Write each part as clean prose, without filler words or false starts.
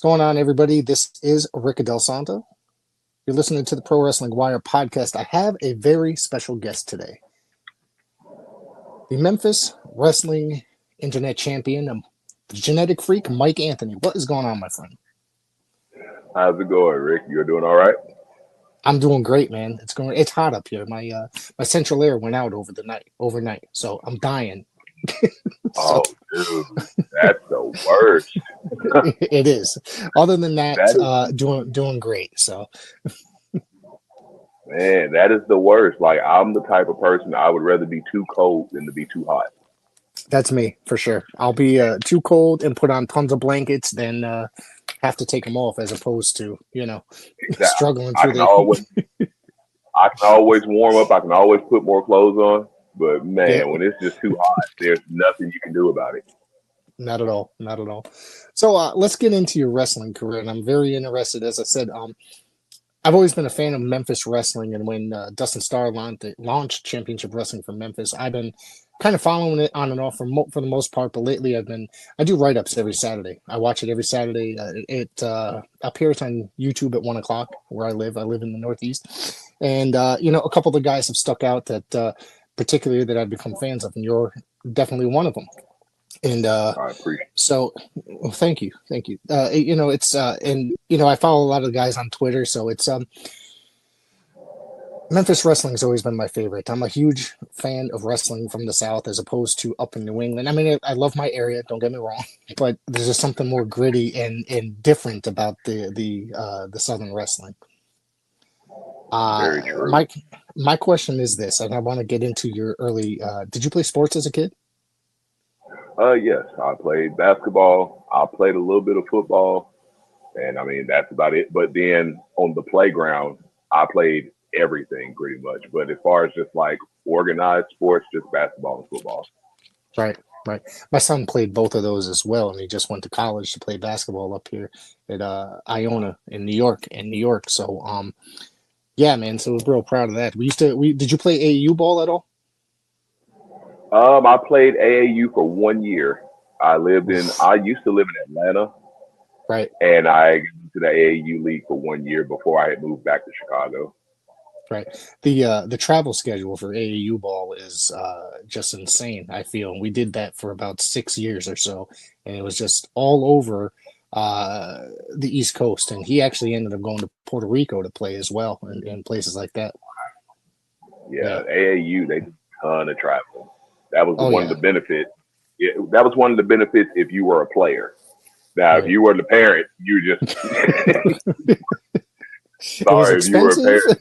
going on, everybody? This is Rick Del Santo. You're listening to the Pro Wrestling Wire podcast. I have a very special guest today. The Memphis Wrestling Internet Champion, the genetic freak, Mike Anthony. What is going on, my friend? How's it going, Rick? You're doing all right? I'm doing great, man. It's hot up here. My central air went out overnight, so I'm dying. Oh, dude, that's the worst. It is. Other than that, doing great. So, man, that is the worst. Like, I'm the type of person I would rather be too cold than to be too hot. That's me for sure. I'll be too cold and put on tons of blankets than have to take them off, as opposed to Exactly. struggling through I can always warm up. I can always put more clothes on. But man, when it's just too hot, there's nothing you can do about it. Not at all. Not at all. So let's get into your wrestling career. And I'm very interested, as I said, I've always been a fan of Memphis Wrestling. And when Dustin Starr launched Championship Wrestling from Memphis, I've been kind of following it on and off for the most part. But lately I do write-ups every Saturday. I watch it every Saturday. It appears on YouTube at 1 o'clock where I live. I live in the Northeast. And, a couple of the guys have stuck out that particularly that I've become fans of, and you're definitely one of them. And I appreciate it. So, well, thank you. It's I follow a lot of the guys on Twitter, so it's Memphis Wrestling has always been my favorite. I'm a huge fan of wrestling from the South as opposed to up in New England. I mean, I love my area, don't get me wrong, but there's just something more gritty and different about the Southern wrestling. Very true. My question is this, and I want to get into your early. Did you play sports as a kid? Yes, I played basketball. I played a little bit of football, and I mean that's about it. But then on the playground, I played everything pretty much. But as far as just like organized sports, just basketball and football. Right. My son played both of those as well, and he just went to college to play basketball up here at Iona in New York. So, yeah, man. So we're real proud of that. Did you play AAU ball at all? I played AAU for 1 year. I used to live in Atlanta. Right. And I got into the AAU league for 1 year before I had moved back to Chicago. Right. The travel schedule for AAU ball is just insane, I feel. And we did that for about 6 years or so, and it was just all over the East Coast. And he actually ended up going to Puerto Rico to play as well, and places like that. Yeah, AAU, they did a ton of traveling. That was one of the benefits. That was one of the benefits if you were a player. Now, if you were the parent, you just sorry if you were a parent.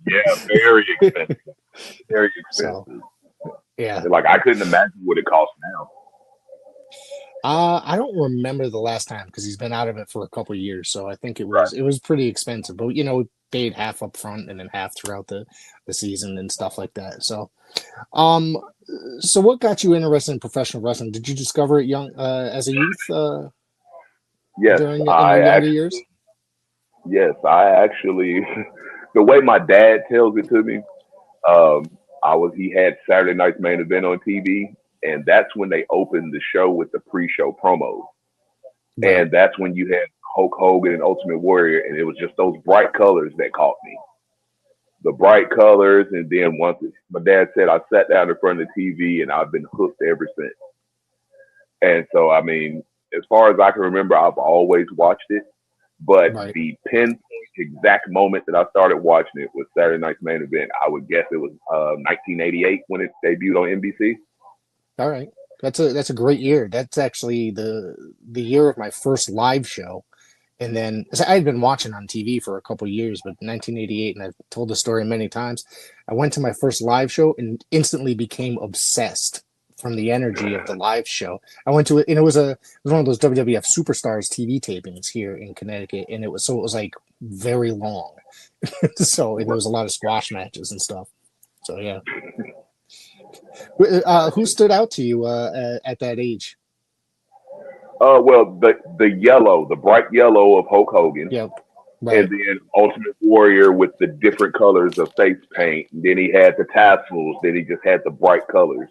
Yeah, very expensive. Very expensive. So, yeah. Like I couldn't imagine what it costs now. I don't remember the last time because he's been out of it for a couple of years. So I think it was pretty expensive. But we paid half up front and then half throughout the season and stuff like that. So so what got you interested in professional wrestling? Did you discover it as a youth? Yes, during your younger years? Yes, I actually the way my dad tells it to me, he had Saturday Night's Main Event on TV, and that's when they opened the show with the pre-show promos. Right. And that's when you had Hulk Hogan and Ultimate Warrior, and it was just those bright colors that caught me. The bright colors, and then my dad said, I sat down in front of the TV, and I've been hooked ever since. And so, I mean, as far as I can remember, I've always watched it. But the pinpoint exact moment that I started watching it was Saturday Night's Main Event. I would guess it was 1988 when it debuted on NBC. All right, that's a great year. That's actually the year of my first live show, and then I had been watching on TV for a couple of years, but 1988, and I've told the story many times. I went to my first live show and instantly became obsessed from the energy of the live show. I went to it, and it was one of those WWF Superstars TV tapings here in Connecticut, and it was like very long. So there was a lot of squash matches and stuff. So yeah. Who stood out to you at that age? Well, the bright yellow of Hulk Hogan. Yep. Right. And then Ultimate Warrior with the different colors of face paint. And then he had the tassels. Then he just had the bright colors.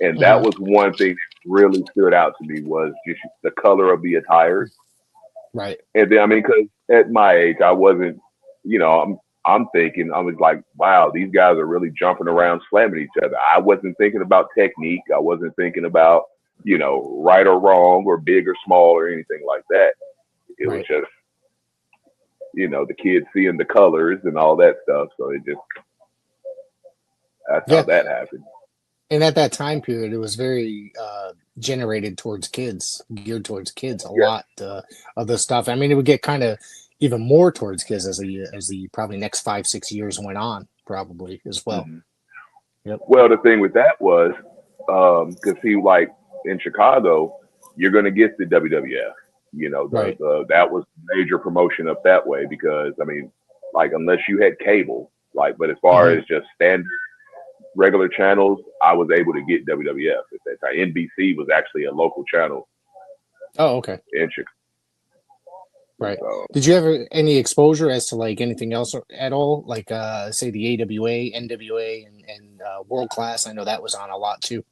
And that was one thing that really stood out to me was just the color of the attire. Right. And then, I mean, because at my age, I wasn't, I'm thinking, I was like, wow, these guys are really jumping around, slamming each other. I wasn't thinking about technique. I wasn't thinking about, right or wrong or big or small or anything like that. It was Right. just, the kids seeing the colors and all that stuff. So that's how Yeah. that happened. And at that time period, it was very generated towards kids, geared towards kids. A Yeah. lot of the stuff. I mean, it would get kind of even more towards kids as the probably next 5 6 years went on, probably as well. Mm-hmm. Yep. Well, the thing with that was, because see, like in Chicago, you're going to get the WWF. Right. That was major promotion up that way because I mean, like unless you had cable, like, but as far Hmm. as just standard regular channels, I was able to get WWF at that time. NBC was actually a local channel Oh, okay. in Chicago. Right. So Did you have any exposure as to like anything else at all? Like say the AWA, NWA, and World Class. I know that was on a lot too.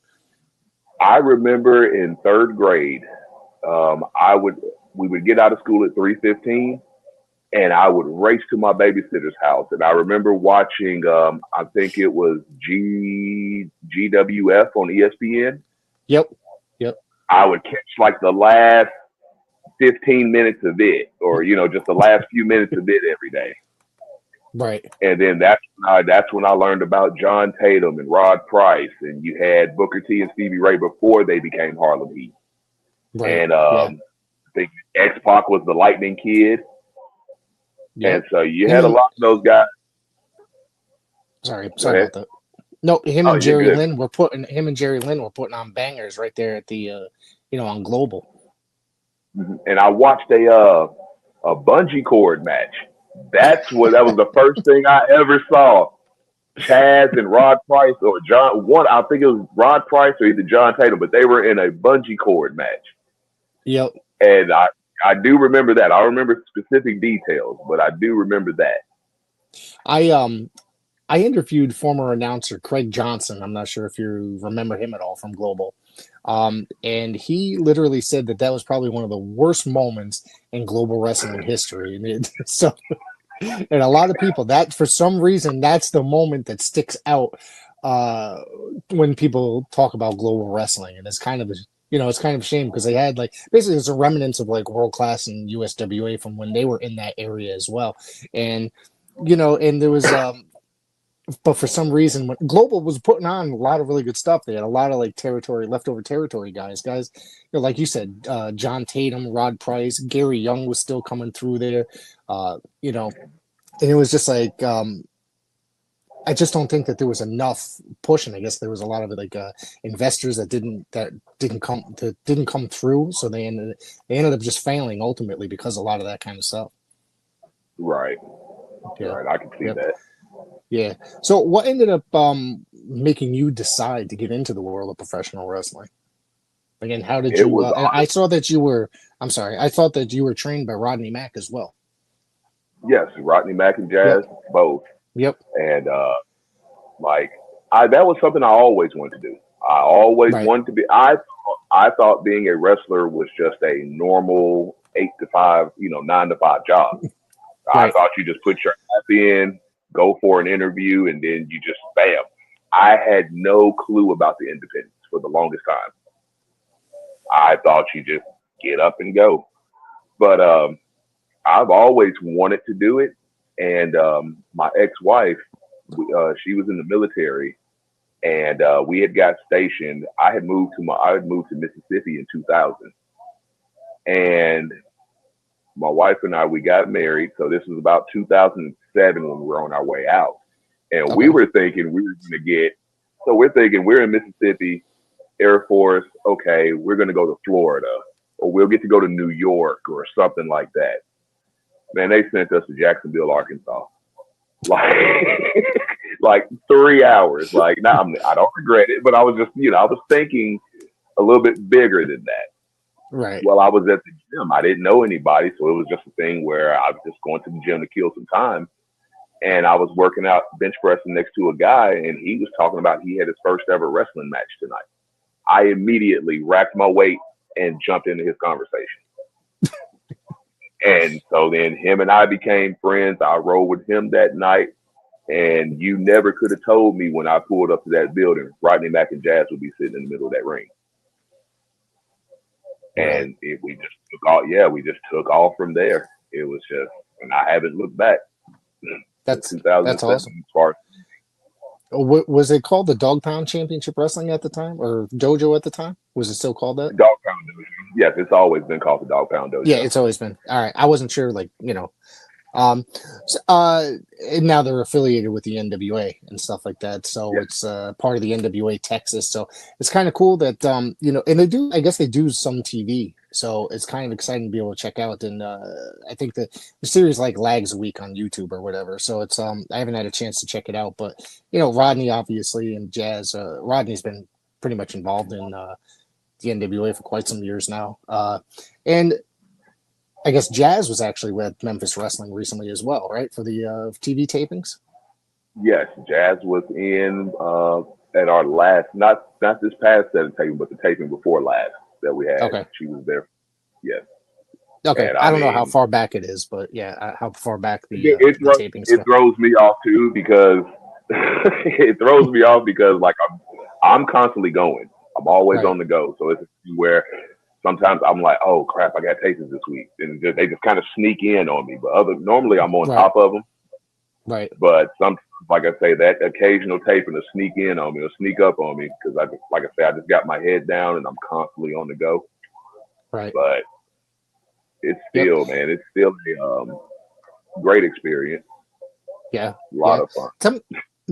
I remember in third grade, we would get out of school at 3:15 and I would race to my babysitter's house. And I remember watching, I think it was GWF on ESPN. Yep. Yep. I would catch like the last 15 minutes of it, or just the last few minutes of it every day. Right. And then that's when I learned about John Tatum and Rod Price, and you had Booker T and Stevie Ray before they became Harlem Heat. Right. And Yeah. I think X Pac was the Lightning Kid. Yeah. And so you Him had a and lot of those guys. sorry Go about ahead. that. No, him Oh, and you're Jerry good. Lynn were putting on bangers right there at the on Global. And I watched a bungee cord match. That was the first thing I ever saw. Chaz and Rod Price or John one, I think it was Rod Price or either John Tatum, but they were in a bungee cord match. Yep. And I do remember that. I don't remember specific details, but I do remember that. I interviewed former announcer Craig Johnson. I'm not sure if you remember him at all from Global. And he literally said that was probably one of the worst moments in global wrestling history. And a lot of people, that for some reason, that's the moment that sticks out when people talk about global wrestling. And it's kind of it's kind of a shame because they had like basically it's a remnants of like World Class and USWA from when they were in that area as well. And and there was but for some reason when Global was putting on a lot of really good stuff, they had a lot of like leftover territory guys, like you said, John Tatum, Rod Price, Gary Young was still coming through there, and it was just like I just don't think that there was enough push, and I guess there was a lot of like investors that didn't come through, so they ended up just failing ultimately because of a lot of that kind of stuff. Right. Yeah. Right. I can see that. Yeah. So what ended up making you decide to get into the world of professional wrestling? Again, how did It you? was And I saw that you were. I'm sorry. I thought that you were trained by Rodney Mack as well. yes, Rodney Mack and Jazz both. Yep. And that was something I always wanted to do. I always Right. wanted to be. I thought being a wrestler was just a normal 8 to 5, 9 to 5 job. I Right. thought you just put your app in, go for an interview, and then you just bam. I had no clue about the independents for the longest time. I thought you just get up and go. But I've always wanted to do it. And my ex-wife, she was in the military, and we had got stationed. I had moved to Mississippi in 2000, and my wife and I, we got married. So this was about 2007 when we were on our way out, and Okay. we were thinking we were going to get. So we're thinking we're in Mississippi, Air Force. Okay, we're going to go to Florida, or we'll get to go to New York or something like that. Man, they sent us to Jacksonville, Arkansas. Like 3 hours. Like, now I don't regret it, but I was just, I was thinking a little bit bigger than that. Right. Well, I was at the gym. I didn't know anybody, so it was just a thing where I was just going to the gym to kill some time. And I was working out bench pressing next to a guy, and he was talking about he had his first ever wrestling match tonight. I immediately racked my weight and jumped into his conversation. And so then him and I became friends. I rode with him that night. And you never could have told me when I pulled up to that building, Rodney Mack and Jazz would be sitting in the middle of that ring. Right. And we just took off. Yeah, we just took off from there. It was just, and I haven't looked back since That's 2007 awesome. as far as Was it called the Dog Pound Championship Wrestling at the time, or Dojo at the time? Was it still called that? Dog Pound Dojo. Yes, it's always been called the Dog Pound Yeah, Dojo. it's always been. All right, I wasn't sure, like, Um, and now they're affiliated with the NWA and stuff like that. So Yeah. it's part of the NWA Texas. So it's kind of cool that and they do. I guess they do some TV. So it's kind of exciting to be able to check out. And I think the series like lags a week on YouTube or whatever. So it's I haven't had a chance to check it out. But Rodney obviously and Jazz. Rodney's been pretty much involved in the NWA for quite some years now. And I guess Jazz was actually with Memphis Wrestling recently as well, right? For the TV tapings. Yes, Jazz was in at our last, not this past set of taping, but the taping before last that we had. Okay. She was there. Yes. Okay. And I don't know how far back it is, but yeah, how far back the tapings it go. throws me off too because it throws me off because like I'm constantly going. I'm always Right. on the go. So it's where sometimes I'm like, oh crap, I got tapings this week, and they just kind of sneak in on me. But normally I'm on Right. top of them. Right. But sometimes, like I say, that occasional taping will sneak in on me or sneak up on me because like I say, I just got my head down and I'm constantly on the go. Right. But it's still, man, it's still a great experience. Yeah. A lot of fun.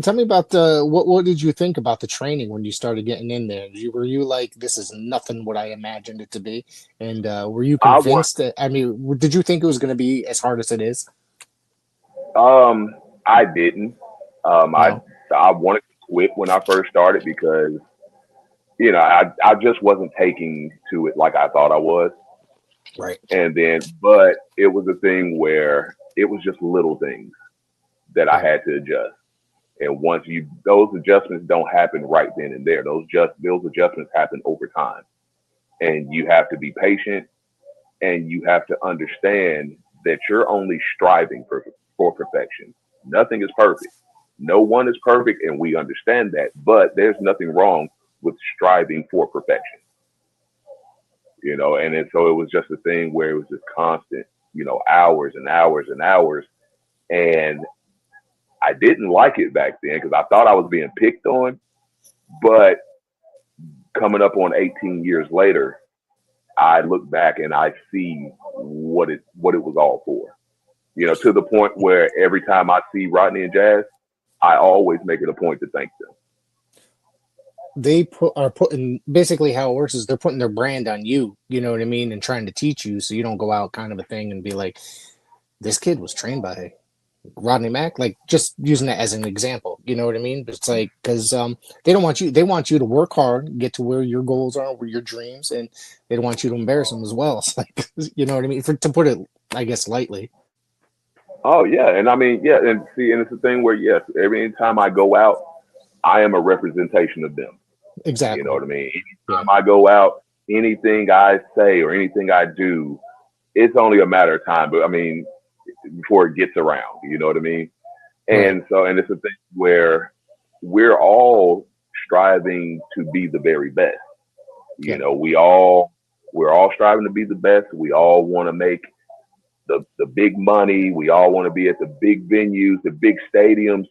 Tell me about what did you think about the training when you started getting in there? Were you like, this is nothing what I imagined it to be? And were you convinced that, I mean, did you think it was going to be as hard as it is? I didn't. No. I wanted to quit when I first started because, I just wasn't taking to it like I thought I was. Right. And then, but it was a thing where it was just little things that I had to adjust. And once those adjustments don't happen right then and there. Those adjustments happen over time. And you have to be patient and you have to understand that you're only striving for perfection. Nothing is perfect. No one is perfect, and we understand that, but there's nothing wrong with striving for perfection. And so it was just a thing where it was just constant, hours and hours and hours. And I didn't like it back then because I thought I was being picked on, but coming up on 18 years later, I look back and I see what it was all for. To the point where every time I see Rodney and Jazz, I always make it a point to thank them. They are putting, basically how it works is they're putting their brand on you, you know what I mean, and trying to teach you so you don't go out kind of a thing and be like, this kid was trained by Rodney Mack, like just using that as an example, you know what I mean? But it's like, because they want you to work hard, get to where your goals are, where your dreams, and they don't want you to embarrass them as well. It's like, you know what I mean? To put it, I guess, lightly. Oh yeah, and I mean, yeah, and see, and it's a thing where yes, every time I go out, I am a representation of them. Exactly. You know what I mean? Anytime I go out, anything I say or anything I do, it's only a matter of time. But I mean, before it gets around, you know what I mean? And so, and it's a thing where we're all striving to be the very best. We're all striving to be the best. We all want to make the big money. We all want to be at the big venues, the big stadiums.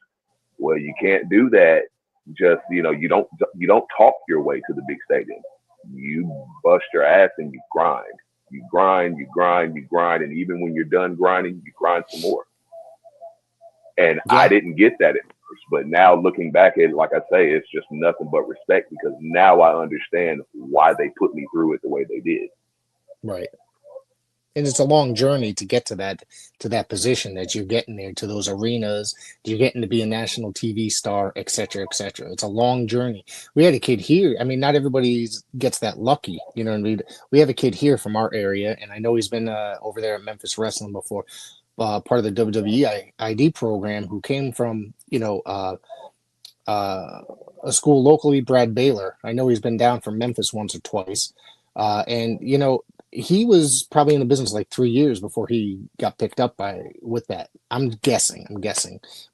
Well, you can't do that. Just, you don't talk your way to the big stadium. You bust your ass and you grind. You grind, you grind, you grind. And even when you're done grinding, you grind some more. And I didn't get that at first, but now looking back at it, like I say, it's just nothing but respect because now I understand why they put me through it the way they did. Right. And it's a long journey to get to that position that you're getting there, to those arenas, you're getting to be a national TV star, et cetera, et cetera. It's a long journey. We had a kid here. I mean, not everybody gets that lucky. You know what I mean? We have a kid here from our area, and I know he's been over there at Memphis Wrestling before, part of the WWE ID program, who came from, a school locally, Brad Baylor. I know he's been down from Memphis once or twice. And, he was probably in the business like 3 years before he got picked up with that. I'm guessing.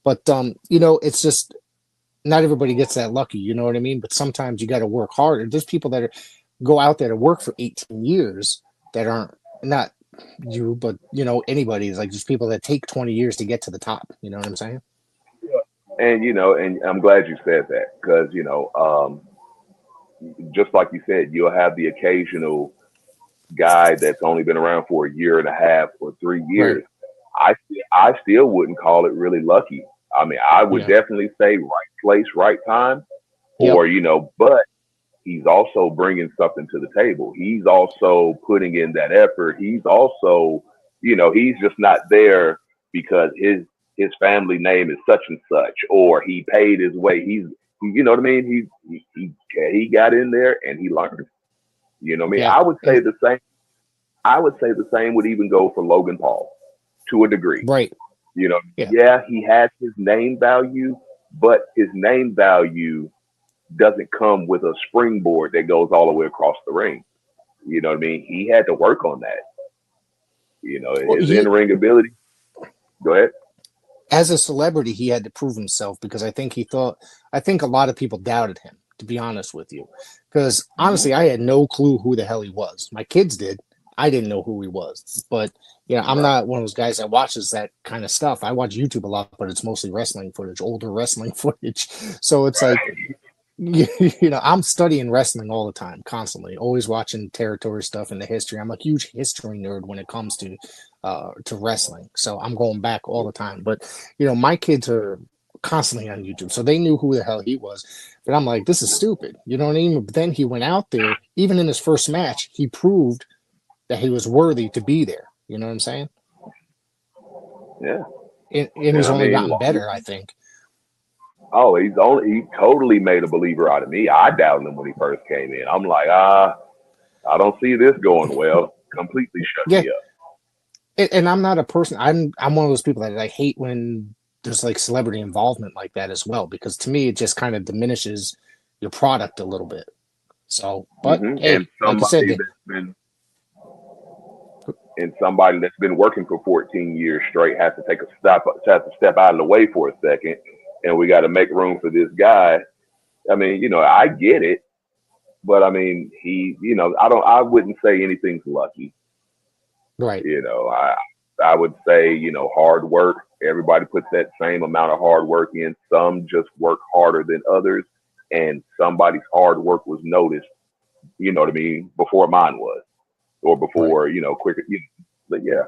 But it's just not everybody gets that lucky, you know what I mean? But sometimes you got to work harder. There's people that go out there to work for 18 years that aren't, not you, but anybody is like just people that take 20 years to get to the top. You know what I'm saying? And and I'm glad you said that because just like you said, you'll have the occasional guy that's only been around for a year and a half or 3 years. Right. I still wouldn't call it really lucky. I mean, I would Yeah. definitely say right place, right time, Yep. or but he's also bringing something to the table. He's also putting in that effort. He's also, he's just not there because his family name is such and such, or he paid his way. You know what I mean? He got in there and he learned. You know what I mean? Yeah. I would say the same. I would say the same would even go for Logan Paul to a degree. Right. Yeah. Yeah, he has his name value, but his name value doesn't come with a springboard that goes all the way across the ring. You know what I mean? He had to work on that. Well, His in-ring ability. Go ahead. as a celebrity, he had to prove himself because I think a lot of people doubted him, to be honest with you. Because honestly, I had no clue who the hell he was. My kids did. I didn't know who he was. But I'm Right. not one of those guys that watches that kind of stuff. I watch YouTube a lot, but it's mostly wrestling footage, older wrestling footage. So it's like, I'm studying wrestling all the time, constantly, always watching territory stuff and the history. I'm a huge history nerd when it comes to wrestling, so I'm going back all the time. But my kids are constantly on YouTube, so they knew who the hell he was. But I'm like, this is stupid, you know what I mean? But then he went out there, even in his first match, he proved that he was worthy to be there. You know what I'm saying? Yeah. And And he's I only mean, gotten better, I think. oh, he totally made a believer out of me. I doubted him when he first came in. I'm like, I don't see this going well. Completely shut Yeah, me up. and I'm not a person. I'm one of those people that I hate when there's like celebrity involvement like that as well, because to me it just kind of diminishes your product a little bit. So, but And hey, like you said, somebody that's been working for 14 years straight has to has to step out of the way for a second, and we got to make room for this guy. I mean, I get it, but I mean, I wouldn't say anything's lucky. right, I would say, hard work. Everybody puts that same amount of hard work in. Some just work harder than others, and somebody's hard work was noticed. You know what I mean? Before mine was, or right, before quicker. But yeah,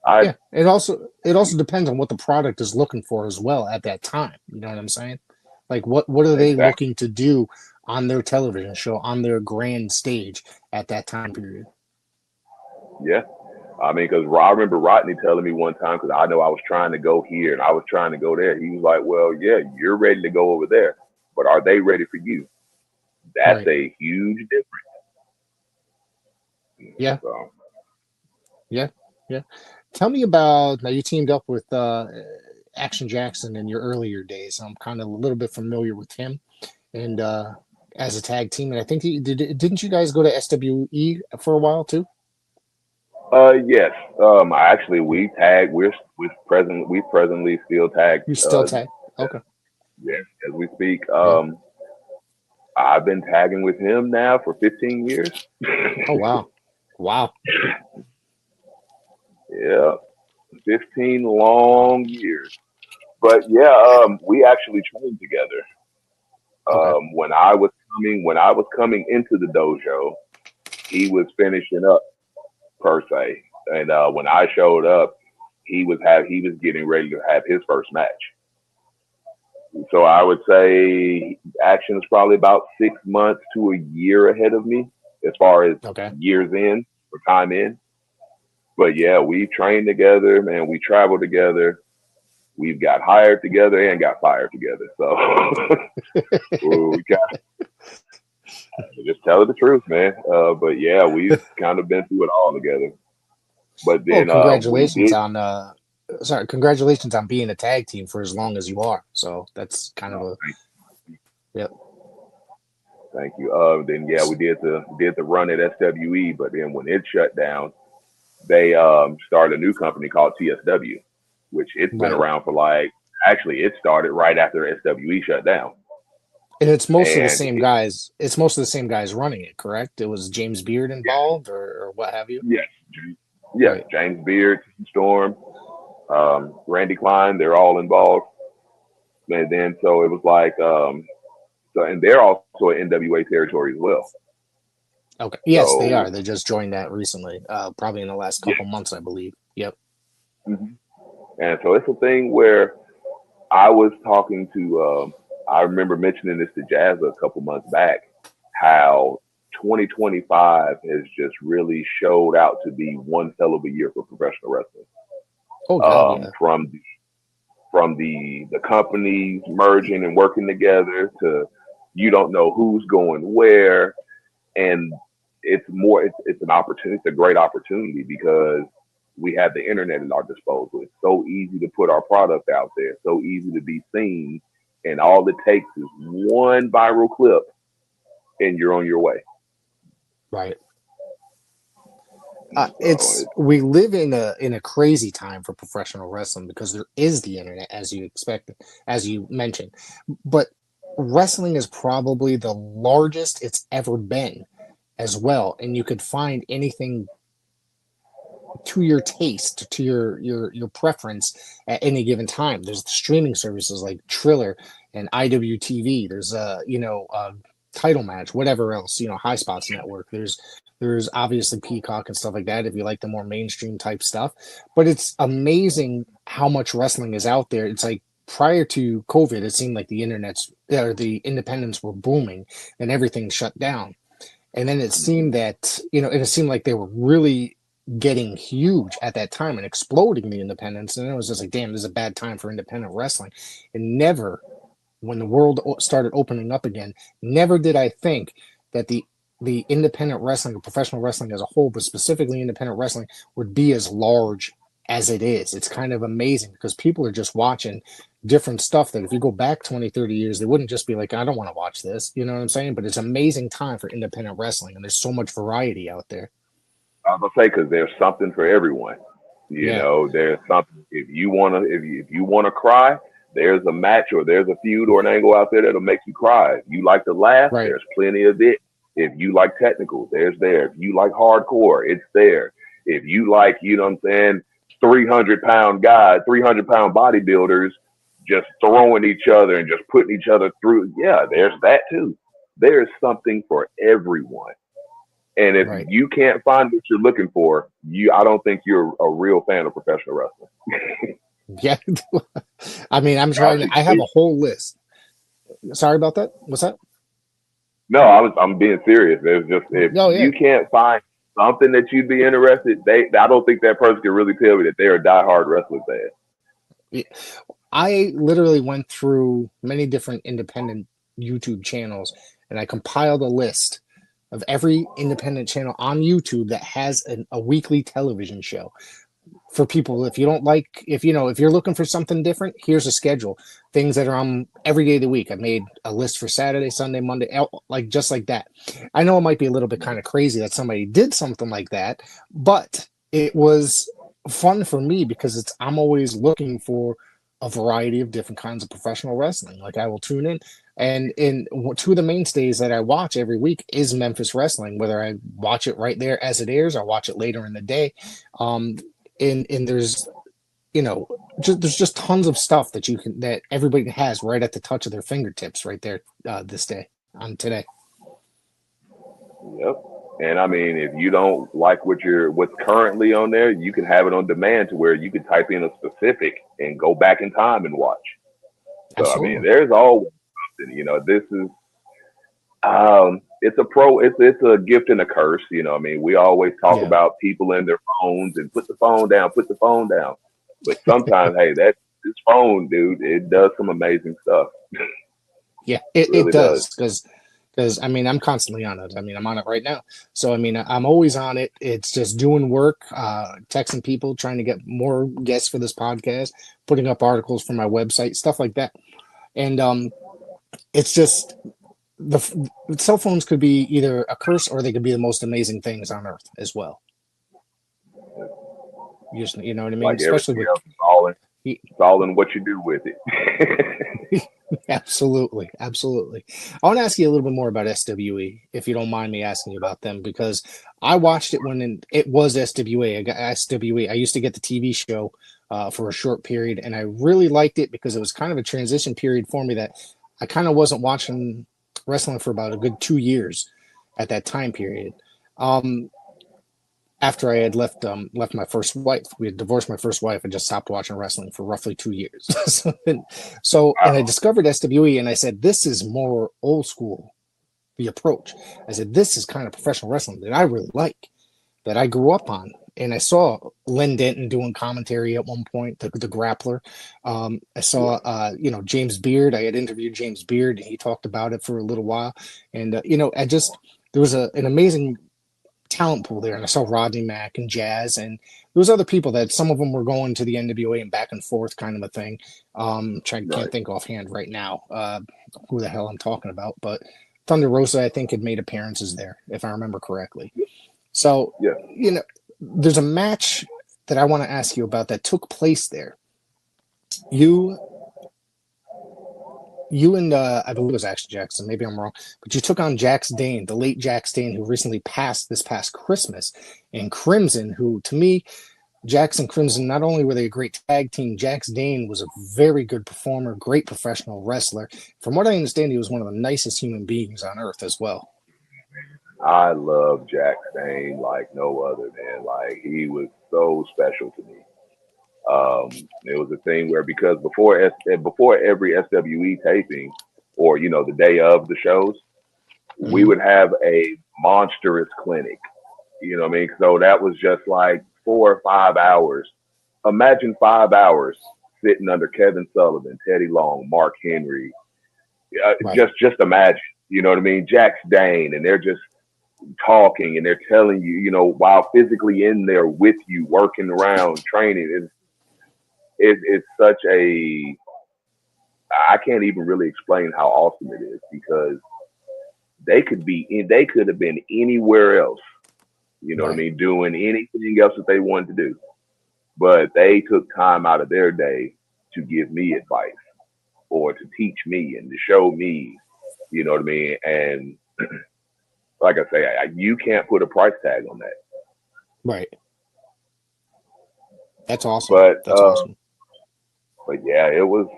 I yeah. It also depends on what the product is looking for as well at that time. You know what I'm saying? Like what are they exactly. looking to do on their television show, on their grand stage at that time period? Yeah. I mean, because I remember Rodney telling me one time, because I know I was trying to go here and I was trying to go there. He was like, well, yeah, you're ready to go over there, but are they ready for you? That's Right. a huge difference. Yeah. So, Yeah. Yeah. Tell me about, now you teamed up with Action Jackson in your earlier days. I'm kind of a little bit familiar with him and as a tag team. And I think didn't you guys go to SWE for a while too? yes. I actually, Yeah. we presently still tag, You still tag? Okay. yeah, as we speak. Yeah. I've been tagging with him now for 15 years. Oh, wow. Wow. Yeah, 15 long years. But yeah, we actually trained together. Okay. When I was coming into the dojo, he was finishing up per se, and when I showed up, he was getting ready to have his first match. So I would say Action is probably about 6 months to a year ahead of me as far as Okay. years in or time in. But yeah, we trained together, man. We traveled together. We've got hired together and got fired together. So we got just tell the truth, man. But yeah, we've kind of been through it all together. But Well, then we congratulations did. on congratulations on being a tag team for as long as you are. So that's kind of a, yep. Thank you. Then yeah, we did the run at SWE, but then when it shut down, they started a new company called TSW, which it's been Right. around for like actually it started right after SWE shut down. And it's most of the And same guys. It's most of the same guys running it, correct? It was James Beard involved, or what have you. yes, yes, Right. James Beard, Storm, Randy Klein, they're all involved. And then so it was like so and they're also in NWA territory as well. Okay. Yes, they So are. They just joined that recently, probably in the last yeah. couple months, I believe. Yep. Mhm. And so it's a thing where I was talking to, I remember mentioning this to Jazz a couple months back, how 2025 has just really showed out to be one hell of a year for professional wrestling. Oh God, yeah. From the companies merging and working together to you don't know who's going where, and it's an opportunity, it's a great opportunity because we have the internet at our disposal. It's so easy to put our product out there, so easy to be seen, and all it takes is one viral clip, and you're on your way. Right. So It's we live in a crazy time for professional wrestling because there is the internet, as you expected, as you mentioned. But wrestling is probably the largest it's ever been as well, and you could find anything to your taste, to your preference at any given time. There's the streaming services like Triller and IWTV. There's title match, whatever else, High Spots Network. There's obviously Peacock and stuff like that if you like the more mainstream type stuff. But it's amazing how much wrestling is out there. It's like prior to COVID, it seemed like the internet's or the independents were booming and everything shut down. And then it seemed that, it seemed like they were really getting huge at that time and exploding the independents. And it was just like, damn, this is a bad time for independent wrestling. And never, when the world started opening up again, never did I think that the independent wrestling or professional wrestling as a whole, but specifically independent wrestling, would be as large as it is. It's kind of amazing because people are just watching different stuff that if you go back 20, 30 years, they wouldn't just be like, I don't want to watch this. You know what I'm saying? But it's an amazing time for independent wrestling, and there's so much variety out there. I was gonna say because there's something for everyone. Yeah, There's something if you wanna cry, there's a match or there's a feud or an angle out there that'll make you cry. If you like to laugh, right, there's plenty of it. If you like technical, there's there. If you like hardcore, it's there. If you like, 300-pound guys, 300-pound bodybuilders just throwing each other and just putting each other through, yeah, there's that too. There's something for everyone. And if right. you can't find what you're looking for, I don't think you're a real fan of professional wrestling. Yeah. I mean, I have a whole list. Sorry about that. What's that? No, I'm being serious. There's just if Oh, yeah. you can't find something that you'd be interested, I don't think that person can really tell me that they're a diehard wrestling fan. I literally went through many different independent YouTube channels and I compiled a list of every independent channel on YouTube that has a weekly television show for people. If you don't like, if you're looking for something different, here's a schedule. Things that are on every day of the week. I made a list for Saturday, Sunday, Monday, like just like that. I know it might be a little bit kind of crazy that somebody did something like that, but it was fun for me because I'm always looking for a variety of different kinds of professional wrestling. Like I will tune in, and in two of the mainstays that I watch every week is Memphis Wrestling. Whether I watch it right there as it airs, I watch it later in the day. Um, and there's there's just tons of stuff that everybody has right at the touch of their fingertips right there this day on today. Yep. And I mean, if you don't like what's currently on there, you can have it on demand to where you can type in a specific and go back in time and watch. So I mean, Absolutely. there's always something. This is it's a gift and a curse. I mean, we always talk Yeah. about people and their phones and put the phone down, put the phone down. But sometimes, hey, this phone, dude, it does some amazing stuff. Yeah, It it really does. does because I mean I'm constantly on it. I mean I'm on it right now. So I mean I'm always on it. It's just doing work, texting people, trying to get more guests for this podcast, putting up articles for my website, stuff like that. And it's just the cell phones could be either a curse or they could be the most amazing things on earth as well. You know what I mean? Like Especially everything with else, it's all in what you do with it. absolutely, absolutely. I want to ask you a little bit more about SWE, if you don't mind me asking you about them, because I watched it when it was SWA. I got SWE. I used to get the TV show for a short period, and I really liked it because it was kind of a transition period for me that I kind of wasn't watching wrestling for about a good 2 years at that time period. Um, After I had left my first wife, we had divorced my first wife, and just stopped watching wrestling for roughly 2 years. And I Wow. discovered SWE, and I said, this is more old school, the approach. I said, this is kind of professional wrestling that I really like, that I grew up on. And I saw Len Denton doing commentary at one point, the grappler. I saw, Yeah. James Beard. I had interviewed James Beard, and he talked about it for a little while. And, there was an amazing talent pool there, and I saw Rodney Mack and Jazz, and there was other people that some of them were going to the NWA and back and forth kind of a thing. Can't Right. think offhand right now who the hell I'm talking about, but Thunder Rosa I think had made appearances there if I remember correctly. So Yeah. there's a match that I want to ask you about that took place there. You you and I believe it was Action Jackson, maybe I'm wrong, but you took on Jax Dane, the late Jax Dane, who recently passed this past Christmas, and Crimson, who to me, Jax and Crimson, not only were they a great tag team, Jax Dane was a very good performer, great professional wrestler. From what I understand, he was one of the nicest human beings on earth as well. I love Jack Stane like no other, man. Like he was so special to me. It was a thing where because before every SWE taping, or the day of the shows, we Mm-hmm. would have a monstrous clinic. You know what I mean? So that was just like 4 or 5 hours. Imagine 5 hours sitting under Kevin Sullivan, Teddy Long, Mark Henry. Right, Just imagine. You know what I mean? Jax Dane, and they're just talking and they're telling you, while physically in there with you, working around, training. It's such a, I can't even really explain how awesome it is because they could have been anywhere else, you know what I right, mean, doing anything else that they wanted to do. But they took time out of their day to give me advice or to teach me and to show me, you know what I mean? And like I say, you can't put a price tag on that. right. That's awesome. But That's awesome. yeah, it was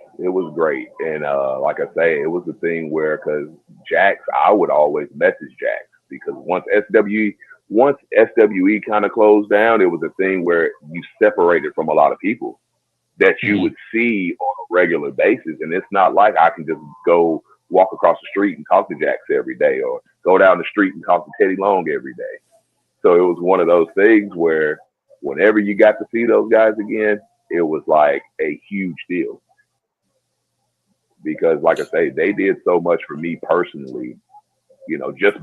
great. And like I say, it was a thing where because Jax, I would always message Jax because once SWE kind of closed down, it was a thing where you separated from a lot of people that you Mm-hmm. would see on a regular basis. And it's not like I can just go walk across the street and talk to Jax every day or go down the street and talk to Teddy Long every day. So it was one of those things where whenever you got to see those guys again, it was like a huge deal because, like I say, they did so much for me personally. Just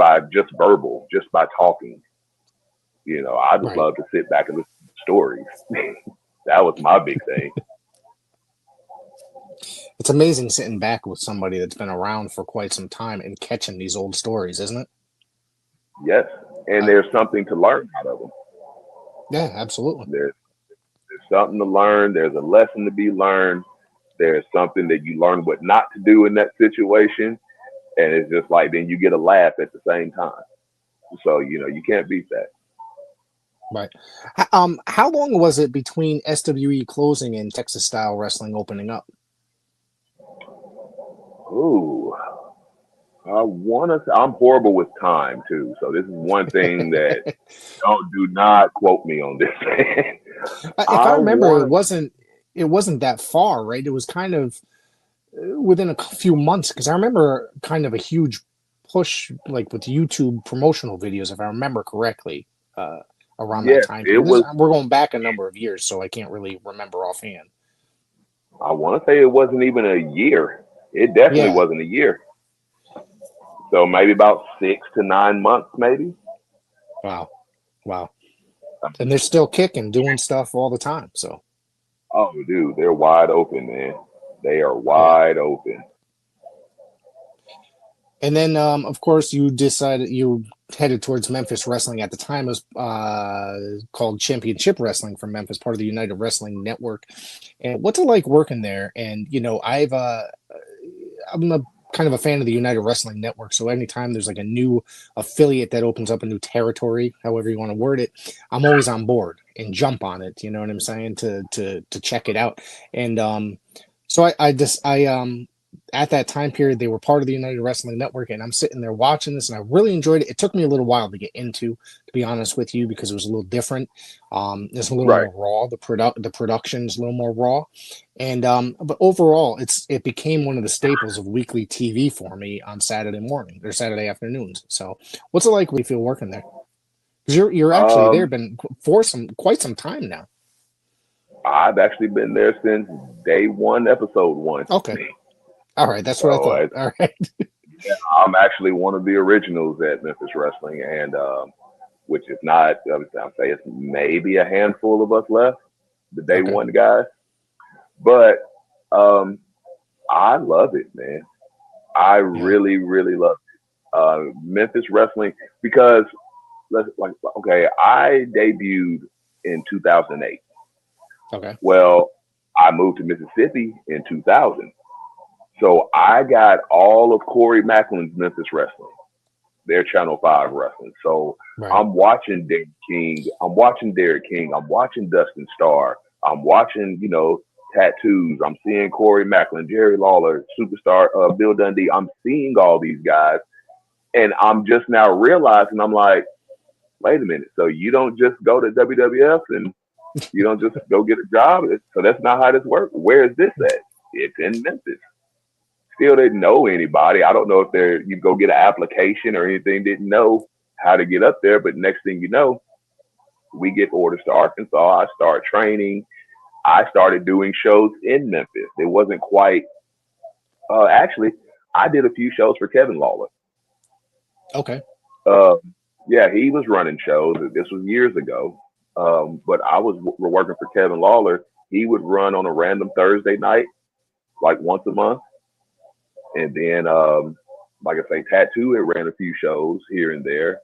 verbal, just by talking. I just Right. love to sit back and listen to stories. That was my big thing. It's amazing sitting back with somebody that's been around for quite some time and catching these old stories, isn't it? Yes, and Uh, there's something to learn out of them. yeah, absolutely. There's something to learn. There's a lesson to be learned. There's something that you learn what not to do in that situation, and it's just like then you get a laugh at the same time. So you can't beat that. Right. How long was it between SWE closing and Texas Style Wrestling opening up? Ooh, I want to. I'm horrible with time too, so this is one thing that don't do not quote me on this. If I I remember, want it wasn't that far, right? It was kind of within a few months because I remember kind of a huge push, like with YouTube promotional videos, if I remember correctly, around that yes, time it period. was. We're going back a number of years, so I can't really remember offhand. I want to say it wasn't even a year. It definitely Yeah. wasn't a year. So maybe about 6 to 9 months, maybe. Wow. Wow. And they're still kicking, doing stuff all the time. So Oh, dude, they're wide open, man. They are yeah. wide open. And then, of course, you decided you headed towards Memphis Wrestling. At the time, it was called Championship Wrestling from Memphis, part of the United Wrestling Network. And what's it like working there? And I'm a kind of a fan of the United Wrestling Network. So anytime there's like a new affiliate that opens up a new territory, however you want to word it, I'm always on board and jump on it. You know what I'm saying? To check it out. And so I at that time period, they were part of the United Wrestling Network, and I'm sitting there watching this, and I really enjoyed it. It took me a little while to get into, to be honest with you, because it was a little different. It's a little Right. more raw. The production's a little more raw, and but overall, it became one of the staples of weekly TV for me on Saturday morning or Saturday afternoons. So, what's it like when you feel working there? Because you're actually there, Um, been for quite some time now. I've actually been there since day one, episode one. Okay, all right, that's what I So thought. All right, I'm actually one of the originals at Memphis Wrestling, and which is not, I'll say it's maybe a handful of us left, the day okay, one guys. But um, I love it, man. I yeah, really, really love it. Memphis Wrestling, because okay, I debuted in 2008. okay, Well, I moved to Mississippi in 2000. So I got all of Corey Macklin's Memphis Wrestling, their Channel 5 wrestling. So right, I'm watching Derek King, I'm watching Dustin Starr, I'm watching, tattoos, I'm seeing Corey Macklin, Jerry Lawler, superstar Bill Dundee. I'm seeing all these guys, and I'm just now realizing, I'm like, wait a minute. So you don't just go to WWF and you don't just go get a job. So that's not how this works. Where is this at? It's in Memphis. Still didn't know anybody. I don't know if you go get an application or anything. Didn't know how to get up there. But next thing you know, we get orders to Arkansas. I start training. I started doing shows in Memphis. It wasn't quite. Actually, I did a few shows for Kevin Lawler. okay, Uh, yeah, he was running shows. This was years ago. But I was working for Kevin Lawler. He would run on a random Thursday night, like once a month. And then, like I say, Tattoo, it ran a few shows here and there.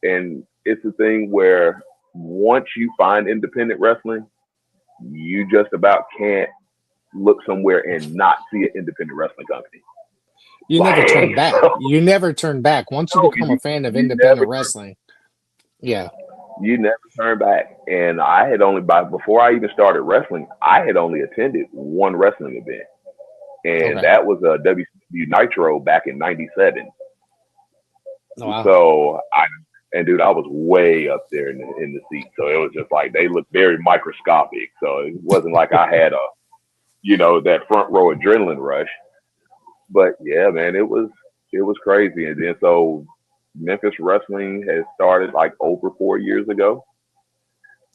And it's a thing where once you find independent wrestling, you just about can't look somewhere and not see an independent wrestling company. you never turn Like, back. so, You never turn back. Once you no, become a fan of you never independent wrestling, yeah, you never turn back. And I had only before I even started wrestling, I had only attended one wrestling event, and okay. that was a WCW Nitro back in '97. Oh, wow. So dude, I was way up there in the seat. So it was just like they looked very microscopic. So it wasn't like I had that front row adrenaline rush. But yeah, man, it was crazy. And then so Memphis Wrestling has started like over 4 years ago.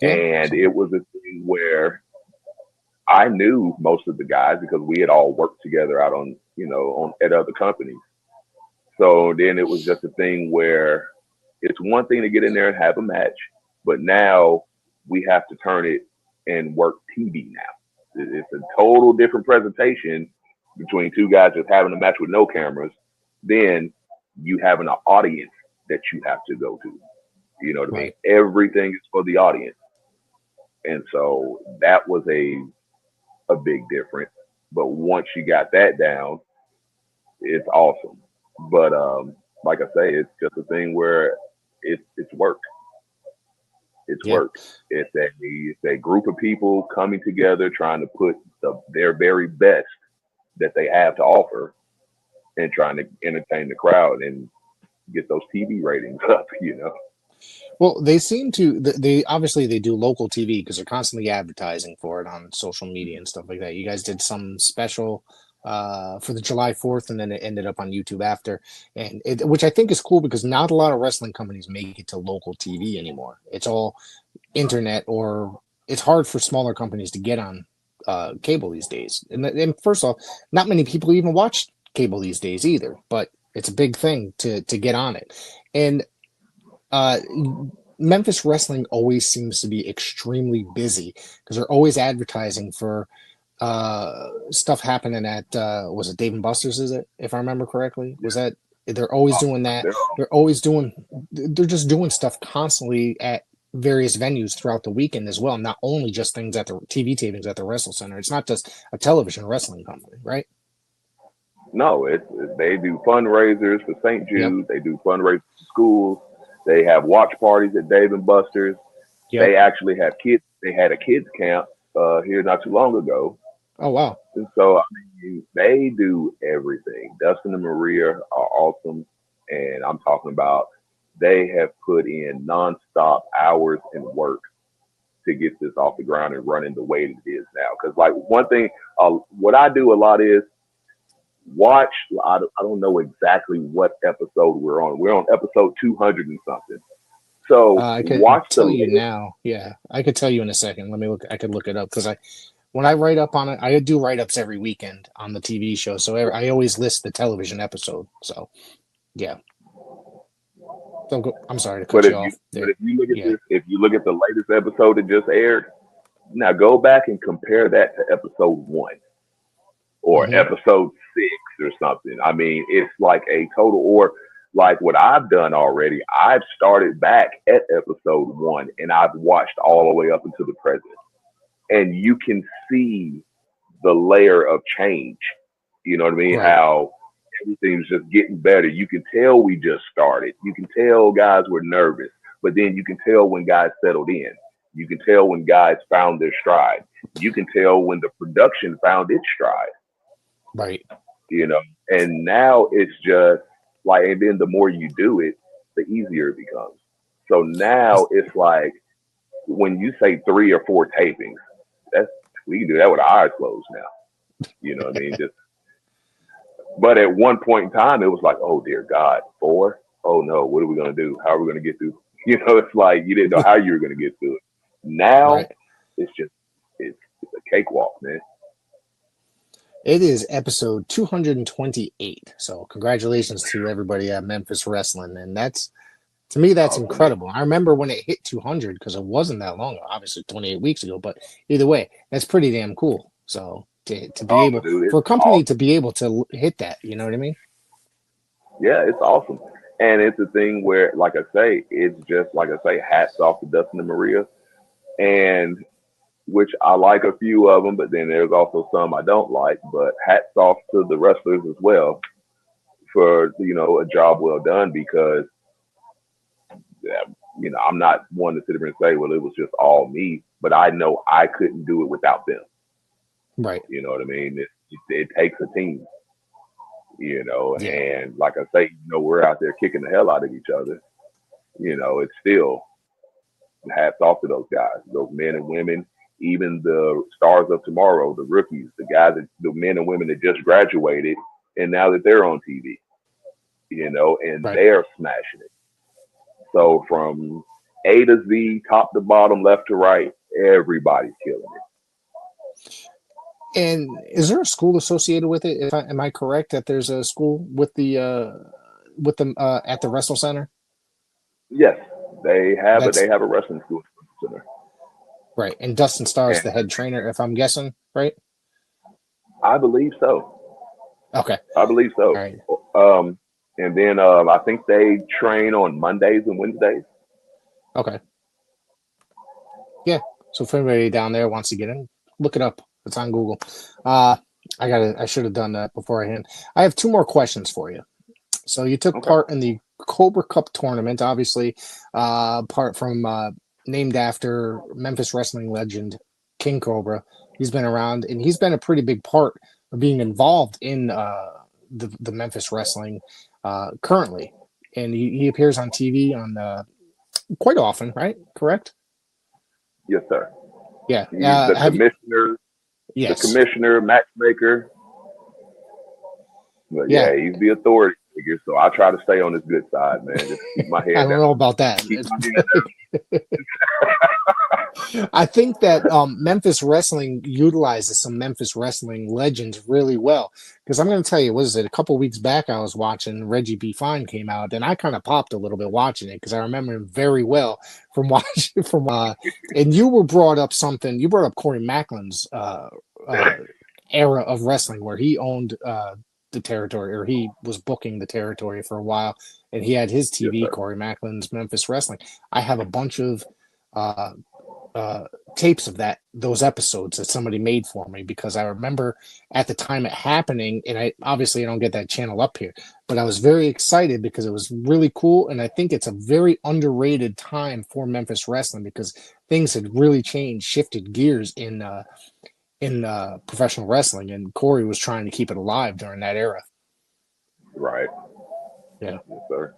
Yeah. And it was a thing where I knew most of the guys because we had all worked together out at other companies. So then it was just a thing where it's one thing to get in there and have a match, but now we have to turn it and work TV now. It's a total different presentation between two guys just having a match with no cameras. Then you having an audience that you have to go to. You know what I mean? Right. Everything is for the audience. And so that was a big difference. But once you got that down, it's awesome. But like I say, it's just a thing where it's work. It's Yeah. work. It's a group of people coming together trying to put their very best that they have to offer and trying to entertain the crowd and get those TV ratings up. Well, they seem to. They obviously they do local TV because they're constantly advertising for it on social media and stuff like that. You guys did some special for the July 4th, and then it ended up on YouTube after, which I think is cool because not a lot of wrestling companies make it to local TV anymore. It's all internet, or it's hard for smaller companies to get on cable these days. And first off, not many people even watch cable these days either, but it's a big thing to get on it. And uh, Memphis Wrestling always seems to be extremely busy because they're always advertising for stuff happening at was it Dave and Buster's? Is it, if I remember correctly? Was that? They're always doing that. They're, They're just doing stuff constantly at various venues throughout the weekend as well. Not only just things at the TV tapings at the Wrestle Center. It's not just a television wrestling company, right? no, they do fundraisers for St. Yep. Jude. They do fundraisers for schools. They have watch parties at Dave and Buster's. Yep. They actually have kids. They had a kids camp here not too long ago. Oh wow. And so I mean, they do everything. Dustin and Maria are awesome, and I'm talking about they have put in nonstop hours and work to get this off the ground and running the way it is now. Because like one thing, what I do a lot is watch. I don't know exactly what episode we're on. We're on episode 200 and something. So I could watch tell you now. Yeah, I could tell you in a second. Let me look. I could look it up because when I write up on it, I do write ups every weekend on the TV show. So I always list the television episode. So yeah. Don't go. I'm sorry to cut you off. But if you look at this, if you look at the latest episode that just aired, now go back and compare that to episode 1 or episode 6 or something. I mean, it's like a total, or like what I've done already. I've started back at episode 1 and I've watched all the way up until the present. And you can see the layer of change. You know what I mean? Right. How everything's just getting better. You can tell we just started. You can tell guys were nervous, but then you can tell when guys settled in. You can tell when guys found their stride. You can tell when the production found its stride. Right. You know, and now it's just like, and then the more you do it, the easier it becomes. So now it's like when you say 3 or 4 tapings, we can do that with our eyes closed now. You know what I mean? But at one point in time, it was like, oh dear God, 4? Oh no, what are we gonna do? How are we gonna get through? You know, it's like you didn't know how you were gonna get through it. Now it's a cakewalk, man. It is episode 228. So congratulations to everybody at Memphis Wrestling, and to me that's incredible. I remember when it hit 200 because it wasn't that long ago, obviously 28 weeks ago. But either way, that's pretty damn cool. So to be able for a company to be able to hit that, you know what I mean? Yeah, it's awesome. And it's a thing where, like I say, it's just like I say, hats off to Dustin and Maria, and which I like a few of them, but then there's also some I don't like. But hats off to the wrestlers as well for, you know, a job well done, because you know, I'm not one to sit there and say, well, it was just all me, but I know I couldn't do it without them. Right. You know what I mean? It takes a team, you know, and like I say, you know, we're out there kicking the hell out of each other. You know, it's still hats off to those guys, those men and women, even the stars of tomorrow, the rookies, the guys, the men and women that just graduated, and now that they're on TV, you know, and they're smashing it. So from A to Z, top to bottom, left to right, everybody's killing it. And is there a school associated with it? Am I correct that there's a school with the at the Wrestle Center? Yes, they have They have a wrestling school at the Center. Right, and Dustin Starr is the head trainer, if I'm guessing, right? I believe so. Okay, I believe so. All right. And then I think they train on Mondays and Wednesdays. Okay. Yeah. So if anybody down there wants to get in, look it up. It's on Google. I should have done that beforehand. I have 2 more questions for you. So you took part in the Cobra Cup tournament, obviously, part from named after Memphis wrestling legend King Cobra. He's been around, and he's been a pretty big part of being involved in the Memphis wrestling currently, and he appears on TV on quite often, right? Correct? Yes, sir. Yeah. He's the commissioner. Yes. The commissioner, matchmaker. But yeah, he's the authority figure. So I try to stay on his good side, man. Just keep my head I don't down. know about that. I think that Memphis Wrestling utilizes some Memphis Wrestling legends really well. Because I'm going to tell you, what is it? A couple weeks back, I was watching Reggie B. Fine came out, and I kind of popped a little bit watching it because I remember him very well from watching and you brought up Corey Macklin's era of wrestling where he owned the territory, or he was booking the territory for a while, and he had his Yes, TV, sir. Corey Macklin's Memphis Wrestling. I have a bunch of uh, tapes of those episodes that somebody made for me, because I remember at the time it happening, and I don't get that channel up here, but I was very excited because it was really cool, and I think it's a very underrated time for Memphis Wrestling, because things had really changed, shifted gears in professional wrestling, and Corey was trying to keep it alive during that era. Right. Yeah. Yes, sir.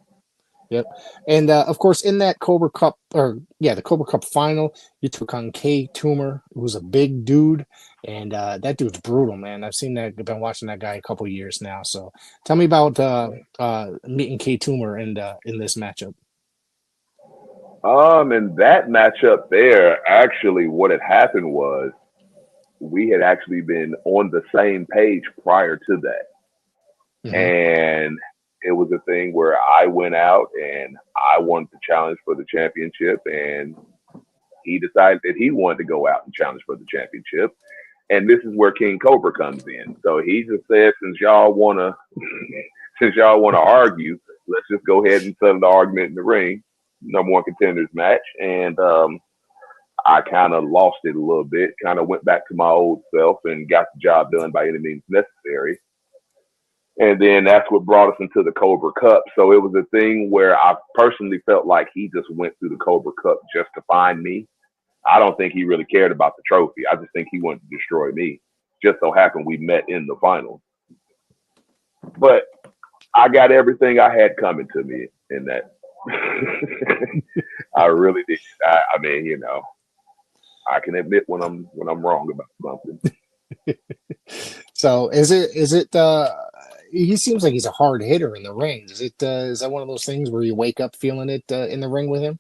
Yep. And of course, in that Cobra Cup, the Cobra Cup final, you took on Toomer, who's a big dude, and that dude's brutal, man. I've been watching that guy a couple years now. So tell me about meeting Toomer in this matchup. In that matchup there, actually, what had happened was we had actually been on the same page prior to that. Mm-hmm. And it was a thing where I went out and I wanted to challenge for the championship, and he decided that he wanted to go out and challenge for the championship. And this is where King Cobra comes in. So he just said, since y'all wanna argue, let's just go ahead and settle the argument in the ring. Number one contenders match. And I kind of lost it a little bit, kind of went back to my old self and got the job done by any means necessary. And then that's what brought us into the Cobra Cup. So it was a thing where I personally felt like he just went through the Cobra Cup just to find me. I don't think he really cared about the trophy. I just think he wanted to destroy me. Just so happened we met in the finals. But I got everything I had coming to me in that. I really did. I mean, you know, I can admit when I'm wrong about something. So is it he seems like he's a hard hitter in the ring. Is that one of those things where you wake up feeling it in the ring with him?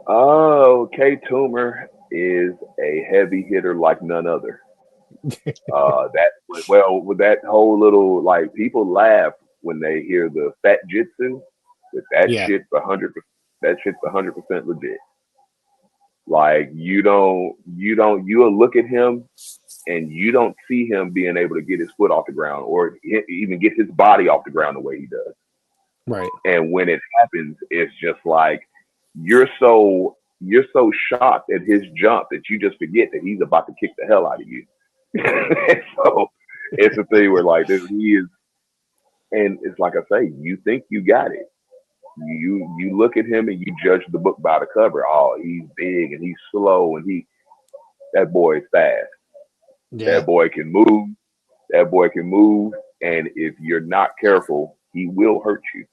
Oh, Toomer is a heavy hitter like none other. With that whole little, like, people laugh when they hear the fat jitsu, but that Yeah. shit's 100%. That shit's 100% legit. Like, you'll look at him and you don't see him being able to get his foot off the ground or even get his body off the ground the way he does. Right. And when it happens, it's just like you're so shocked at his jump that you just forget that he's about to kick the hell out of you. So it's a thing where, like, he is, and it's like I say, you think you got it. You look at him and you judge the book by the cover. Oh, he's big and he's slow and that boy is fast. Yeah. That boy can move. That boy can move, and if you're not careful, he will hurt you.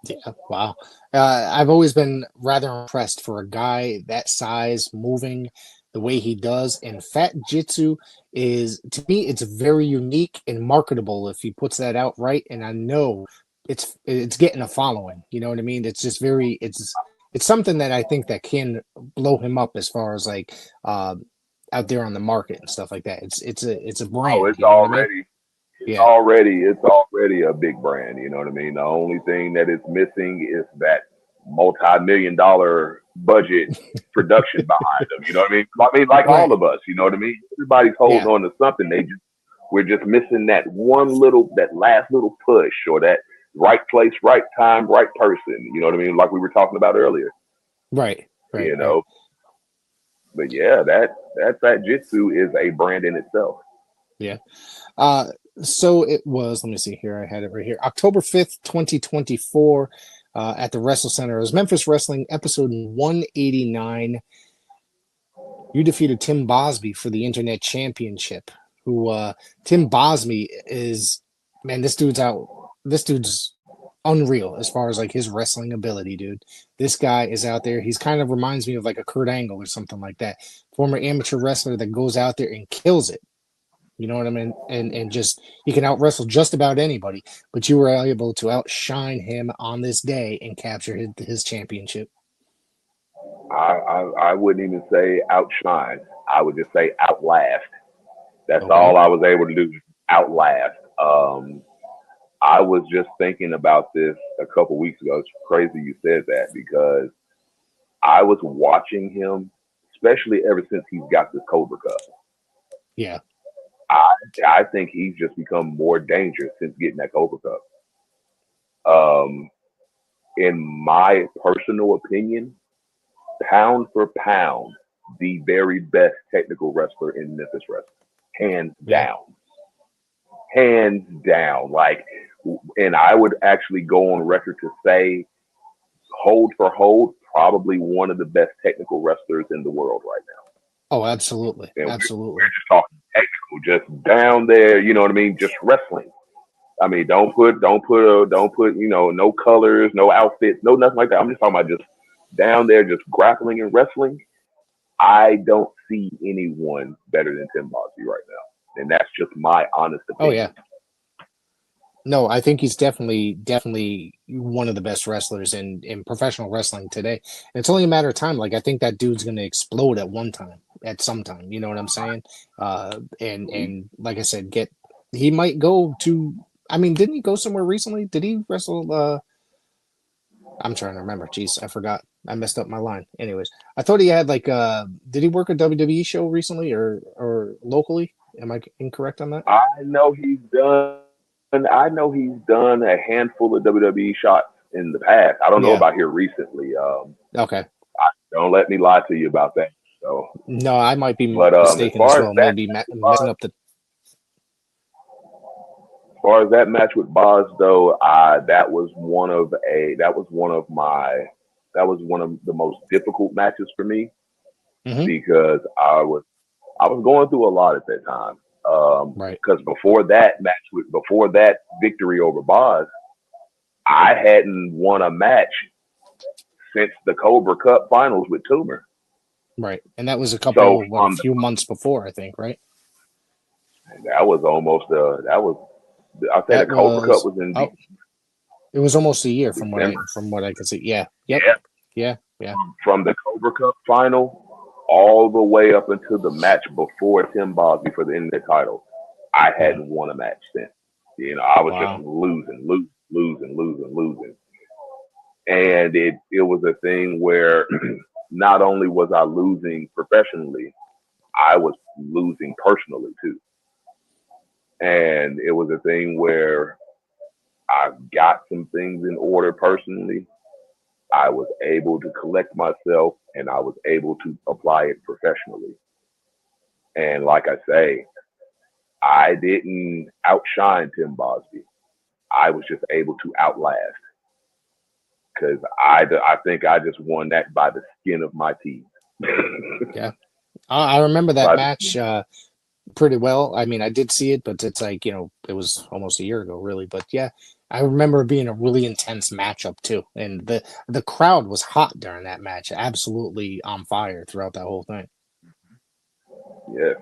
Yeah, wow. I've always been rather impressed for a guy that size moving the way he does. And Fat Jitsu is, to me, it's very unique and marketable if he puts that out right. And I know it's getting a following. You know what I mean? It's just it's something that I think that can blow him up as far as like out there on the market and stuff like that. It's a brand. Oh, it's you know what I mean? already. Yeah. It's already a big brand. You know what I mean? The only thing that is missing is that multi-million-dollar budget production behind them. You know what I mean? Like Right. all of us. You know what I mean? Everybody's holding on to something. We're just missing that last little push, or that right place, right time, right person. You know what I mean? Like we were talking about earlier. Right. You know. But yeah, that jitsu is a brand in itself. Yeah. So it was, let me see here. I had it right here. October 5th, 2024, at the Wrestle Center. It was Memphis Wrestling, episode 189. You defeated Tim Bosby for the Internet Championship. Tim Bosby is, man, this dude's unreal as far as like his wrestling ability, dude. This guy is out there. He's kind of reminds me of like a Kurt Angle or something like that. Former amateur wrestler that goes out there and kills it. You know what I mean? And just, he can out wrestle just about anybody, but you were able to outshine him on this day and capture his championship. I wouldn't even say outshine. I would just say outlast. That's Okay. all I was able to do. Outlast. I was just thinking about this a couple weeks ago. It's crazy you said that, because I was watching him, especially ever since he's got this Cobra Cup. Yeah. I think he's just become more dangerous since getting that Cobra Cup. In my personal opinion, pound for pound, the very best technical wrestler in Memphis Wrestling, hands down, hands down. Like, and I would actually go on record to say, hold for hold, probably one of the best technical wrestlers in the world right now. Oh, absolutely, and absolutely. We're just talking technical, just down there. You know what I mean? Just wrestling. I mean, don't put no colors, no outfits, no nothing like that. I'm just talking about just down there, just grappling and wrestling. I don't see anyone better than Tim Bosby right now, and that's just my honest opinion. Oh yeah. No, I think he's definitely one of the best wrestlers in professional wrestling today. And it's only a matter of time. Like, I think that dude's gonna explode at some time. You know what I'm saying? And like I said, he might go to. I mean, didn't he go somewhere recently? Did he wrestle? I'm trying to remember. Jeez, I forgot. I messed up my line. Anyways, I thought he had did he work a WWE show recently or locally? Am I incorrect on that? I know he's done a handful of WWE shots in the past. I don't know about here recently. Okay. Don't let me lie to you about that. So no, I might be mistaken as well. Maybe messing up the. As far as that match with Boz, though, that was one of the most difficult matches for me because I was going through a lot at that time. Right. Because before that victory over Boz, I hadn't won a match since the Cobra Cup finals with Toomer. Right, and that was a few months before, I think, right? That was almost I think the Cobra Cup was in. It was almost a year from what I could see. Yeah. Yep. Yeah. From the Cobra Cup final all the way up until the match before Tim Bosby for the Internet title, I hadn't won a match since. You know, I was just losing. And it was a thing where not only was I losing professionally, I was losing personally too. And it was a thing where I got some things in order personally. I was able to collect myself and I was able to apply it professionally. And like I say, I didn't outshine Tim Bosby. I was just able to outlast. Because I think I just won that by the skin of my teeth. Yeah. I remember that match pretty well. I mean, I did see it, but it's like, it was almost a year ago, really. But yeah, I remember it being a really intense matchup too. And the crowd was hot during that match, absolutely on fire throughout that whole thing. Yeah.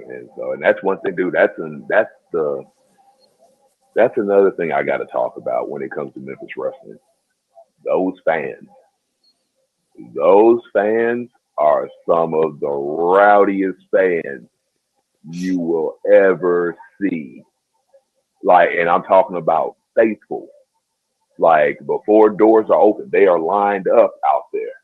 And that's one thing, dude. That's another thing I got to talk about when it comes to Memphis wrestling. Those fans are some of the rowdiest fans you will ever see. Like, and I'm talking about faithful. Like, before doors are open, they are lined up out there.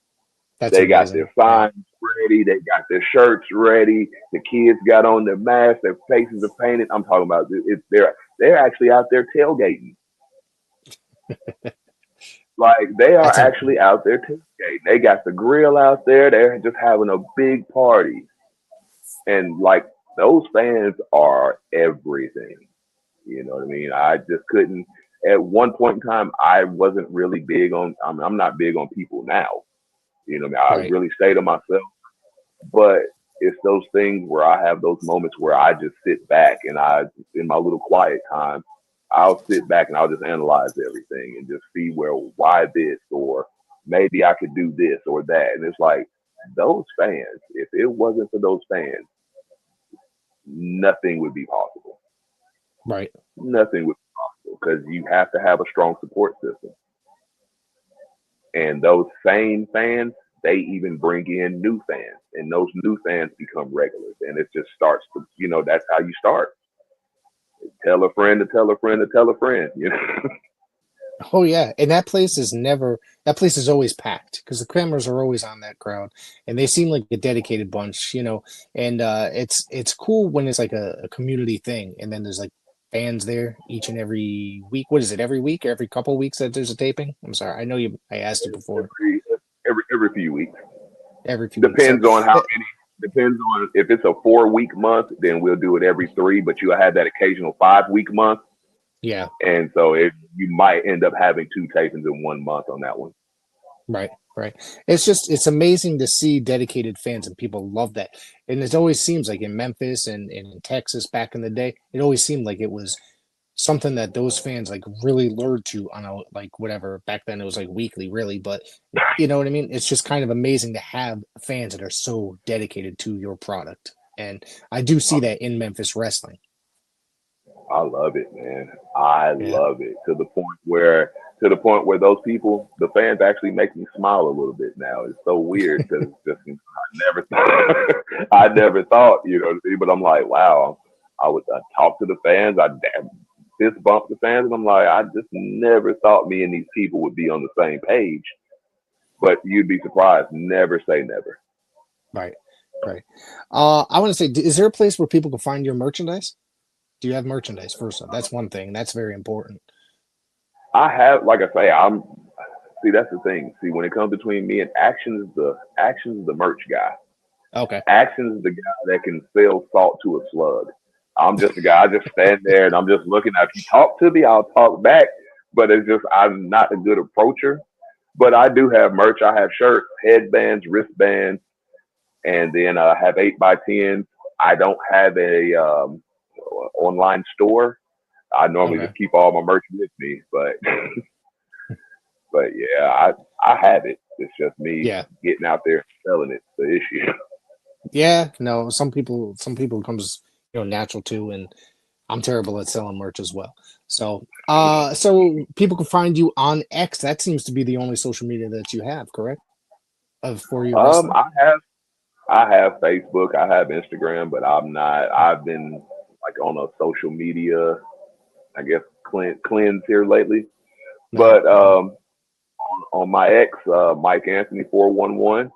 They got their signs ready. They got their shirts ready. The kids got on their masks. Their faces are painted. I'm talking about they're actually out there tailgating. Like, they are actually out there tailgating. They got the grill out there. They're just having a big party. And like, those fans are everything. You know what I mean? I just couldn't. At one point in time, I wasn't really big on. I'm not big on people now. You know what I mean? I really stay to myself. But it's those things where I have those moments where I just sit back and in my little quiet time, I'll sit back and I'll just analyze everything and just see why this, or maybe I could do this or that. And it's like, those fans, if it wasn't for those fans, nothing would be possible. Right. Nothing would be possible because you have to have a strong support system. And those same fans, they even bring in new fans, and those new fans become regulars. And it just starts to, that's how you start. Tell a friend to tell a friend to tell a friend, Oh yeah, and that place is always packed because the cameras are always on that crowd, and they seem like a dedicated bunch, you know. And it's cool when it's like a community thing, and then there's like fans there each and every week. What is it? Every week, every couple weeks that there's a taping. I'm sorry, I know you. I asked you before. Every few weeks. Every few weeks. So Depends on how eh, many. Depends on if it's a 4 week month, then we'll do it every three. But you'll have that occasional 5 week month, yeah, and so you might end up having two tapings in 1 month on that one. right, right. It's amazing to see dedicated fans and people love that. And it always seems like in Memphis and in Texas back in the day, it always seemed like it was something that those fans like really lured to on a like whatever back then it was like weekly really, but you know what I mean. It's just kind of amazing to have fans that are so dedicated to your product, and I do see that in Memphis wrestling. I love it, man. I Yeah. love it to the point where those people, the fans, actually make me smile a little bit now. It's so weird because just I never thought, I never thought, what I mean? But I'm like, wow. I talk to the fans. I fist bump the fans, and I'm like, I just never thought me and these people would be on the same page. But you'd be surprised. Never say never. Right, right. I want to say, is there a place where people can find your merchandise? Do you have merchandise first off? That's one thing that's very important. I have, like I say, I'm. See, that's the thing. See, when it comes between me and Action is the merch guy. Okay. Action is the guy that can sell salt to a slug. I'm just a guy. I just stand there and I'm just looking. If you talk to me, I'll talk back. But it's just I'm not a good approacher. But I do have merch. I have shirts, headbands, wristbands, and then I have 8x10s. I don't have a online store. I normally Okay. just keep all my merch with me. But yeah, I have it. It's just me Yeah. getting out there and selling it. The issue. Yeah. No, some people it comes, natural too, and I'm terrible at selling merch as well. So people can find you on X. That seems to be the only social media that you have, correct? Of for your Um, wrestling. I have I have Facebook, I have Instagram, but I'm not. I've been like on a social media, I guess cleanse here lately. No. But Okay. on my ex, Mike Anthony 411,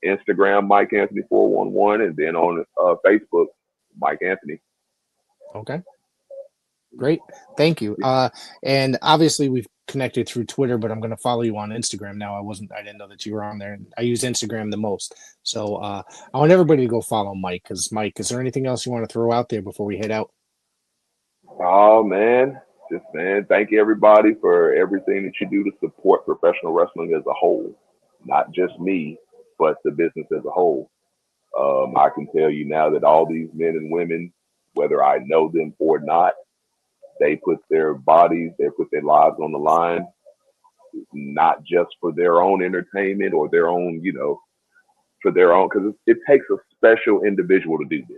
Instagram Mike Anthony 411, and then on Facebook Mike Anthony. Okay. Great. Thank you. And obviously we've connected through Twitter, but I'm going to follow you on Instagram now. I didn't know that you were on there. I use Instagram the most. So I want everybody to go follow Mike because Mike, is there anything else you want to throw out there before we head out? Oh man, just man, thank you everybody for everything that you do to support professional wrestling as a whole, not just me, but the business as a whole. I can tell you now that all these men and women, whether I know them or not, they put their bodies, they put their lives on the line, not just for their own entertainment or their own, for their own, because it takes a special individual to do this.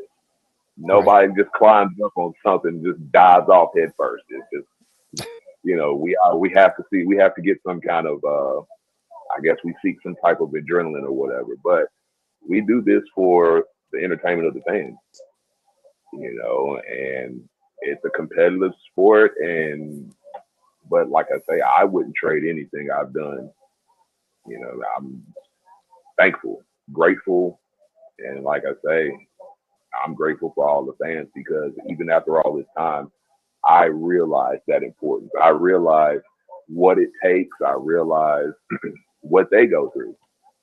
Right. Nobody just climbs up on something and just dives off head first. It's just, we have to get some kind of, I guess we seek some type of adrenaline or whatever, but we do this for the entertainment of the fans. And it's a competitive sport. But like I say, I wouldn't trade anything I've done. I'm thankful, grateful, and like I say, I'm grateful for all the fans because even after all this time, I realize that importance. I realize what it takes. I realize what they go through.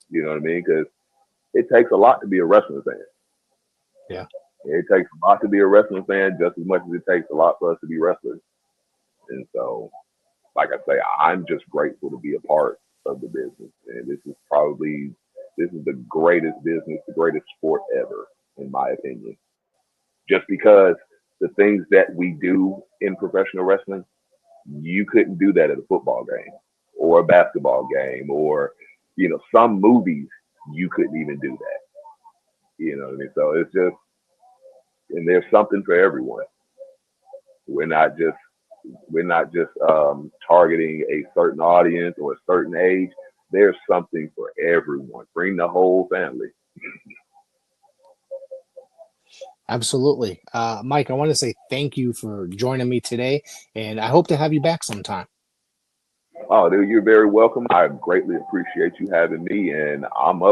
You know what I mean? Because it takes a lot to be a wrestling fan. Yeah. It takes a lot to be a wrestling fan just as much as it takes a lot for us to be wrestlers. And so, like I say, I'm just grateful to be a part of the business. And this is the greatest business, the greatest sport ever, in my opinion. Just because the things that we do in professional wrestling, you couldn't do that at a football game or a basketball game or, some movies, you couldn't even do that. You know what I mean? So it's just, and there's something for everyone. We're not just targeting a certain audience or a certain age. There's something for everyone. Bring the whole family. Absolutely. Mike, I want to say thank you for joining me today, and I hope to have you back sometime. Oh, dude, you're very welcome. I greatly appreciate you having me, and I'm up